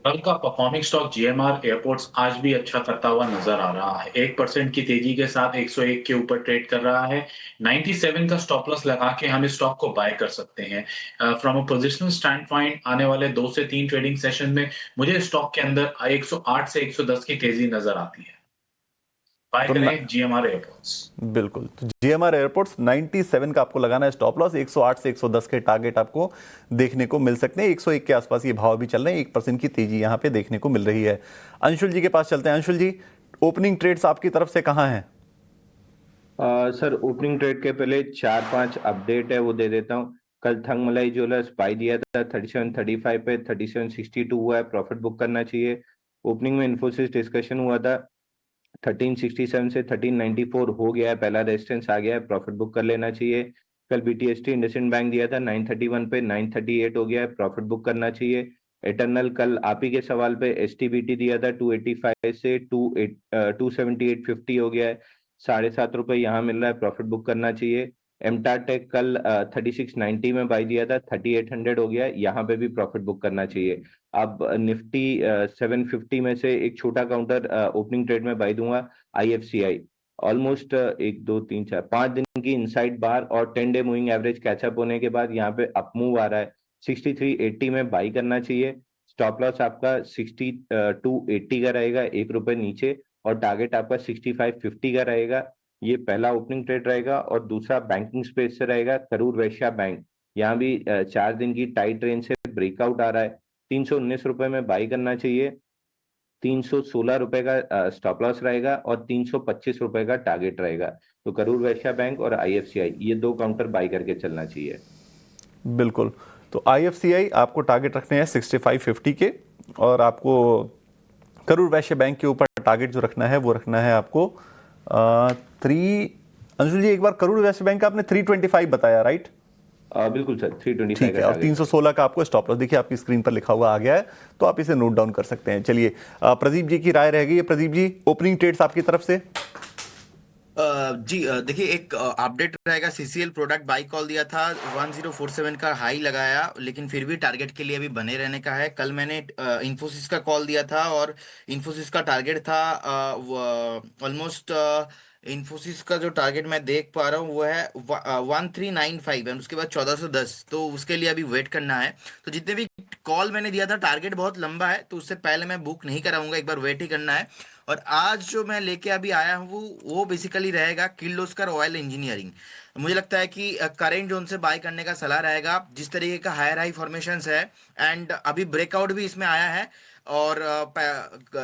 कल का performing stock GMR airports आज भी अच्छा करता हुआ नजर आ रहा है। 1% की तेजी के साथ 101 के ऊपर ट्रेड कर रहा है। 97 का स्टॉप लॉस लगा के हम इस स्टॉक को बाय कर सकते हैं। From a positional stand point आने वाले 2 से 3 ट्रेडिंग सेशन में मुझे स्टॉक के अंदर 108 से 110 की तेजी नजर आती है। बाय तो करें जीएमआर एयरपोर्ट्स। बिल्कुल, तो जीएमआर एयरपोर्ट्स 97 का आपको लगाना है स्टॉप लॉस। 108 से 110 के टारगेट आपको देखने को मिल सकते हैं। 101 के आसपास ये भाव भी चल रहे हैं। 1% की तेजी यहां पे देखने को मिल रही है। अंशुल जी के पास चलते हैं। अंशुल जी, ओपनिंग ट्रेड्स आपकी तरफ से कहां हैं? सर, ओपनिंग ट्रेड के पहले चार पांच अपडेट है वो दे देता हूँ। कल थंगमलाई ज्वेलर्स बाई दिया था 3735 पे, 3762 हुआ है, प्रॉफिट बुक करना चाहिए। ओपनिंग में इन्फोसिस डिस्कशन हुआ था, 1367 से 1394 हो गया है, पहला रेजिस्टेंस आ गया है, प्रॉफिट बुक कर लेना चाहिए। कल बीटीएसटी इंडसइंड बैंक दिया था 931 पे, 938 हो गया है, प्रॉफिट बुक करना चाहिए। एटर्नल कल आप ही के सवाल पे एसटीबीटी दिया था 285 से 278.50 हो गया है, ₹7.5 यहाँ मिल रहा है, प्रॉफिट बुक करना चाहिए। एमटार टेक कल 3690 में बाई दिया था, 3800 हो गया है, यहाँ पे भी प्रॉफिट बुक करना चाहिए। अब निफ्टी 750 में से एक छोटा काउंटर ओपनिंग ट्रेड में बाई दूंगा, आईएफसीआई। ऑलमोस्ट 1 2 3 4 5 दिन की इनसाइड बार और 10 डे मूविंग एवरेज कैचअप होने के बाद यहाँ पे अप मूव आ रहा है, 6380 में बाई करना चाहिए। स्टॉप लॉस आपका 6280 का रहेगा, ₹1 नीचे, और टारगेट आपका 6550 का रहेगा। ये पहला ओपनिंग ट्रेड रहेगा। और दूसरा बैंकिंग स्पेस से रहेगा, करूर वैश्य बैंक। यहाँ भी 4 दिन की टाइट रेंज से ब्रेकआउट आ रहा है, ₹319 में बाई करना चाहिए। ₹316 का स्टॉप लॉस रहेगा और ₹325 का टारगेट रहेगा। तो करूर वैश्य बैंक और आईएफसीआई, ये दो काउंटर बाई करके चलना चाहिए। बिल्कुल, तो आईएफसीआई आपको टारगेट रखने हैं 6550 के, और आपको करूर वैश्य बैंक के ऊपर टारगेट जो रखना है वो रखना है आपको 3। अंशुल जी, एक बार करूर वैश्य बैंक का आपने 325 बताया, राइट? बिल्कुल सर, 325 ठीक का है, और टारगेट रहेगा। 316 का आपको स्टॉप लॉस देखिए आपकी स्क्रीन पर लिखा हुआ आ गया है, तो आप इसे नोट डाउन कर सकते हैं। चलिए, प्रदीप जी की राय रहेगी। प्रदीप जी, ओपनिंग ट्रेड्स आपकी तरफ से। जी, देखिए, एक अपडेट रहेगा। सीसीएल प्रोडक्ट बाई कॉल दिया था, 1047 का हाई लगाया, लेकिन फिर भी टारगेट के लिए अभी बने रहने का है। कल मैंने इन्फोसिस का कॉल दिया था और इन्फोसिस का टारगेट था ऑलमोस्ट, इन्फोसिस का जो टारगेट मैं देख पा रहा हूँ वो है 1395 है, उसके बाद 1410, तो उसके लिए अभी वेट करना है। तो जितने भी कॉल मैंने दिया था, टारगेट बहुत लंबा है, तो उससे पहले मैं बुक नहीं कराऊंगा, एक बार वेट ही करना है। और आज जो मैं लेके अभी आया हूँ वो बेसिकली रहेगा किर्लोस्कर ऑयल इंजीनियरिंग। मुझे लगता है कि करेंट जोन से बाय करने का सलाह रहेगा, जिस तरीके का हायर हाई फॉर्मेशंस है, एंड अभी ब्रेकआउट भी इसमें आया है। और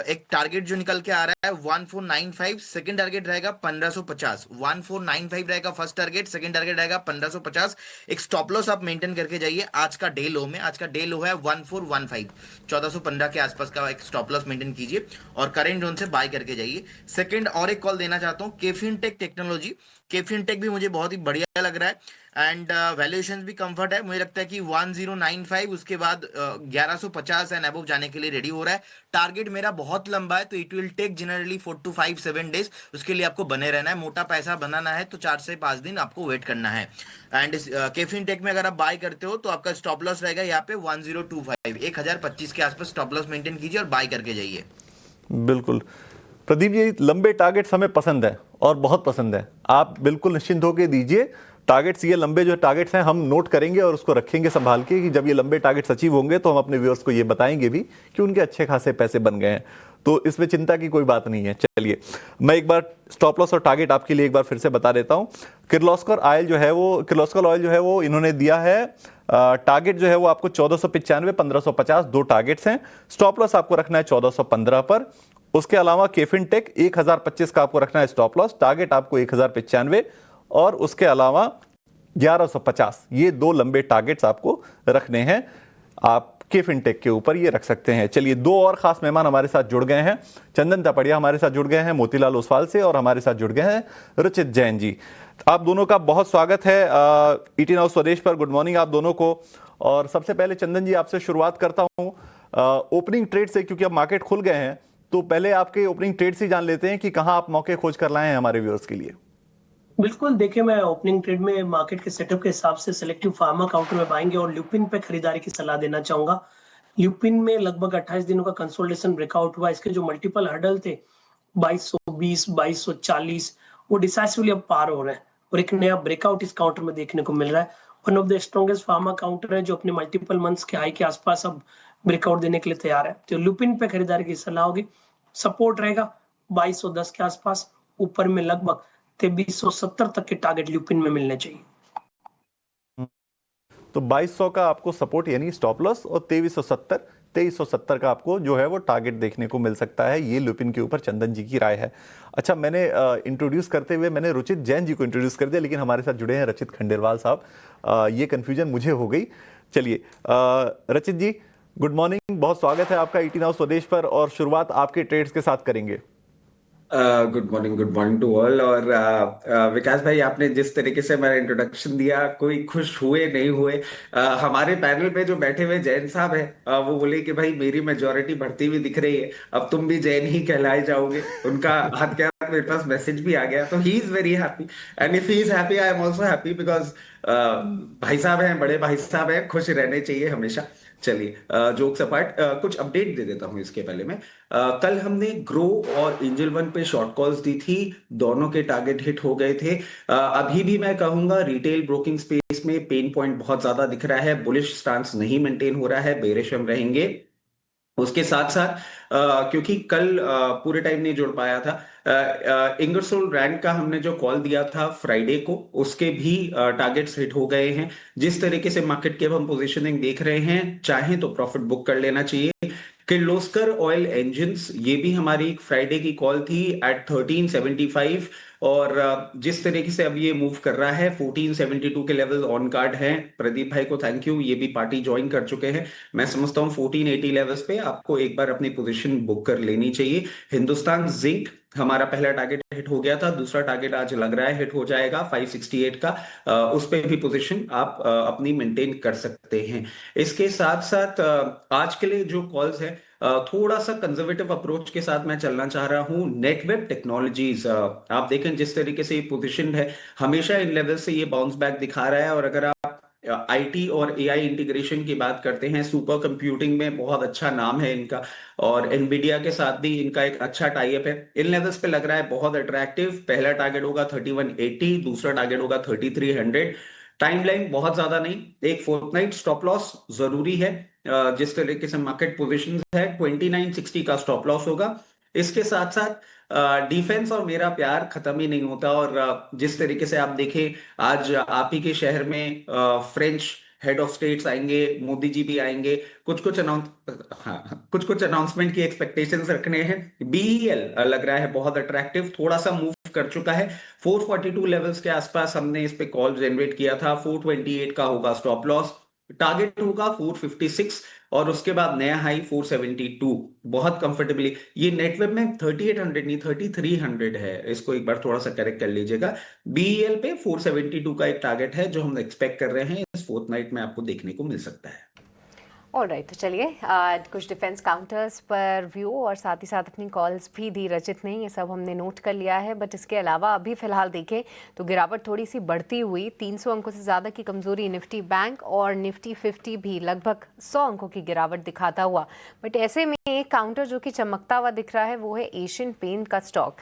एक टारगेट जो निकल के आ रहा है 1495, सेकंड टारगेट रहेगा 1550। 1495 रहेगा फर्स्ट टारगेट, सेकंड टारगेट रहेगा 1550। एक स्टॉप लॉस आप मेंटेन करके जाइए आज का डे लो में। आज का डे लो है 1415, 1415 के आसपास का एक स्टॉप लॉस मेंटेन कीजिए और करेंट जोन से बाय करके जाइए। सेकंड और एक कॉल देना चाहता हूँ, केफिन टेक टेक्नोलॉजी। केफिन टेक भी मुझे बहुत ही बढ़िया लग रहा है, एंड वैल्यूएशन भी कंफर्ट है। मुझे लगता है कि 1095 उसके बाद 1150 एंड अबव जाने के लिए रेडी हो रहा है। टारगेट मेरा बहुत लंबा है, तो it will take generally 4 to 5 7 days. उसके लिए आपको बने रहना है। मोटा पैसा बनाना है तो 4 से 5 दिन आपको वेट करना है। एंड केफिन टेक में अगर आप बाय करते हो तो आपका स्टॉप लॉस रहेगा यहाँ पे 1025, 1025 के आसपास स्टॉप लॉस मेंटेन कीजिए और बाय करके जाइए। बिल्कुल, प्रदीप जी, लंबे टारगेट्स हमें पसंद है और बहुत पसंद है। आप बिल्कुल निश्चिंत होकर दीजिए। टारगेट्स, ये लंबे जो टारगेट्स हैं हम नोट करेंगे और उसको रखेंगे संभाल के, कि जब ये लंबे टारगेट्स अचीव होंगे तो हम अपने व्यूअर्स को ये बताएंगे भी कि उनके अच्छे खासे पैसे बन गए हैं। तो इसमें चिंता की कोई बात नहीं है। चलिए, मैं एक बार स्टॉप लॉस और टारगेट आपके लिए एक बार फिर से बता देता हूं। किर्लोस्कर ऑयल जो है वो इन्होंने दिया है। टारगेट जो है वो आपको 1495, 1550, दो टारगेट्स हैं। स्टॉप लॉस आपको रखना है 1415 पर। उसके अलावा केफिन टेक 1025 का आपको रखना है स्टॉप लॉस, टारगेट आपको 1095, और उसके अलावा 1150। ये दो लंबे टारगेट्स आपको रखने हैं। आप केफिन टेक के ऊपर ये रख सकते हैं। चलिए, दो और खास मेहमान हमारे साथ जुड़ गए हैं। चंदन तपड़िया हमारे साथ जुड़ गए हैं मोतीलाल ओसवाल से, और हमारे साथ जुड़ गए हैं रुचित जैन जी। आप दोनों का बहुत स्वागत है ईटी नाउ स्वदेश पर। गुड मॉर्निंग आप दोनों को। और सबसे पहले चंदन जी, आपसे शुरुआत करता हूं ओपनिंग ट्रेड से, क्योंकि अब मार्केट खुल गए हैं। तो पहले आपके ओपनिंग ट्रेड से जान लेते हैं कि कहां आप मौके खोज कर लाए हैं हमारे व्यूअर्स के लिए। बिल्कुल, देखिए, मैं ओपनिंग ट्रेड में मार्केट के सेटअप के हिसाब से सिलेक्टिव फार्मा काउंटर में बाएंगे और ल्यूपिन पे खरीदारी की सलाह देना चाहूंगा। ल्यूपिन में लगभग 28 दिनों का कंसोलिडेशन ब्रेकआउट हुआ। इसके जो मल्टीपल हर्डल थे 2220, 2240, वो डिसाइसिवली अब पार हो रहे हैं और एक नया ब्रेकआउट इस काउंटर में देखने को मिल रहा है। One of the strongest pharma counter है जो अपने मल्टीपल मंथ्स के हाई के आसपास अब ब्रेकआउट देने के लिए तैयार है। तो ल्यूपिन पे खरीदारी की सलाह होगी। सपोर्ट रहेगा 2210 के आसपास, ऊपर में लगभग 2370 तक के टारगेट ल्यूपिन में मिलने चाहिए। तो 2200 का आपको सपोर्ट यानी स्टॉप लॉस और 2370 का आपको जो है वो टारगेट देखने को मिल सकता है। ये ल्यूपिन के ऊपर चंदन जी की राय है। अच्छा, मैंने इंट्रोड्यूस करते हुए मैंने रुचित जैन जी को इंट्रोड्यूस कर दिया, लेकिन हमारे साथ जुड़े हैं रचित खंडेलवाल साहब। ये कन्फ्यूजन मुझे हो गई। चलिए रचित जी, गुड मॉर्निंग, बहुत स्वागत है आपका ईटी नाउ स्वदेश पर, और शुरुआत आपके ट्रेड्स के साथ करेंगे। Good morning to all. और विकास भाई, आपने जिस तरीके से मेरा इंट्रोडक्शन दिया, कोई खुश हुए नहीं हुए। हमारे पैनल पे जो बैठे हुए जैन साहब है, वो बोले कि भाई मेरी मेजोरिटी बढ़ती हुई दिख रही है, अब तुम भी जैन ही कहलाए जाओगे। उनका हाथ के हाथ मेरे पास मैसेज भी आ गया, तो he is very happy, and if he is happy I am also happy, because भाई साहब हैं, बड़े भाई साहब हैं, खुश रहने चाहिए हमेशा। चलिए, जोक्स अपार्ट, कुछ अपडेट दे देता हूं इसके पहले मैं। कल हमने ग्रो और एंजल वन पे शॉर्ट कॉल्स दी थी, दोनों के टारगेट हिट हो गए थे। अभी भी मैं कहूंगा रिटेल ब्रोकिंग स्पेस में पेन पॉइंट बहुत ज्यादा दिख रहा है, बुलिश स्टांस नहीं मेंटेन हो रहा है, बेरिश हम रहेंगे। उसके साथ साथ क्योंकि कल पूरे टाइम नहीं जुड़ पाया था, इंगरसोल रैंड का हमने जो कॉल दिया था फ्राइडे को, उसके भी टारगेट्स हिट हो गए हैं। जिस तरीके से मार्केट के हम पोजीशनिंग देख रहे हैं, चाहे तो प्रॉफिट बुक कर लेना चाहिए। किर्लोस्कर ऑयल इंजन्स, ये भी हमारी एक फ्राइडे की कॉल थी एट 1375, और जिस तरीके से अब ये मूव कर रहा है 1472 के लेवल ऑन कार्ड हैं। प्रदीप भाई को थैंक यू, ये भी पार्टी ज्वाइन कर चुके हैं। मैं समझता हूँ 1480 लेवल्स पे आपको एक बार अपनी पोजीशन बुक कर लेनी चाहिए। हिंदुस्तान जिंक, हमारा पहला टारगेट हिट हो गया था, दूसरा टारगेट आज लग रहा है हिट हो जाएगा 568 का। उस पे भी पोजीशन आप अपनी मेंटेन कर सकते हैं। इसके साथ साथ आज के लिए जो कॉल्स है, थोड़ा सा कंजर्वेटिव अप्रोच के साथ मैं चलना चाह रहा हूं। नेटवेब टेक्नोलॉजीज, आप देखें जिस तरीके से ये पोजीशन है, हमेशा इन लेवल से ये बाउंस बैक दिखा रहा है। और अगर आप आईटी और एआई इंटीग्रेशन की बात करते हैं, सुपर कंप्यूटिंग में बहुत अच्छा नाम है इनका, और एनवीडिया के साथ भी इनका एक अच्छा टाई अप है। इन लेवल्स पे लग रहा है बहुत अट्रैक्टिव। पहला टारगेट होगा 3180, दूसरा टारगेट होगा 3300। टाइमलाइन बहुत ज्यादा नहीं, एक फोर्टनाइट स्टॉप लॉस जरूरी है। जिस तरीके से मार्केट पोजीशन है, 2960 का स्टॉप लॉस होगा। इसके साथ साथ डिफेंस और मेरा प्यार खत्म ही नहीं होता, और जिस तरीके से आप देखें, आज आप ही के शहर में फ्रेंच हेड ऑफ स्टेट्स आएंगे, मोदी जी भी आएंगे, कुछ कुछ अनाउंसमेंट की एक्सपेक्टेशंस रखने हैं। बीईएल लग रहा है बहुत अट्रैक्टिव, थोड़ा सा मूव कर चुका है 442 लेवल्स के आसपास। हमने इस पे कॉल जनरेट किया था, 428 का होगा स्टॉप लॉस, टारगेट होगा 456, और उसके बाद नया हाई 472, बहुत कंफर्टेबली। ये नेटवेब में 3800 नहीं 3300 है, इसको एक बार थोड़ा सा करेक्ट कर लीजिएगा। बीईएल पे 472 का एक टारगेट है जो हम एक्सपेक्ट कर रहे हैं इस फोर्टनाइट में आपको देखने को मिल सकता है। ऑलराइट, तो चलिए कुछ डिफेंस काउंटर्स पर व्यू और साथ ही साथ अपनी कॉल्स भी दी रचित ने, ये सब हमने नोट कर लिया है। बट इसके अलावा अभी फिलहाल देखें तो गिरावट थोड़ी सी बढ़ती हुई, 300 अंकों से ज़्यादा की कमजोरी निफ्टी बैंक और निफ्टी 50 भी लगभग 100 अंकों की गिरावट दिखाता हुआ। बट ऐसे में एक काउंटर जो कि चमकता हुआ दिख रहा है वो है एशियन पेंट का स्टॉक।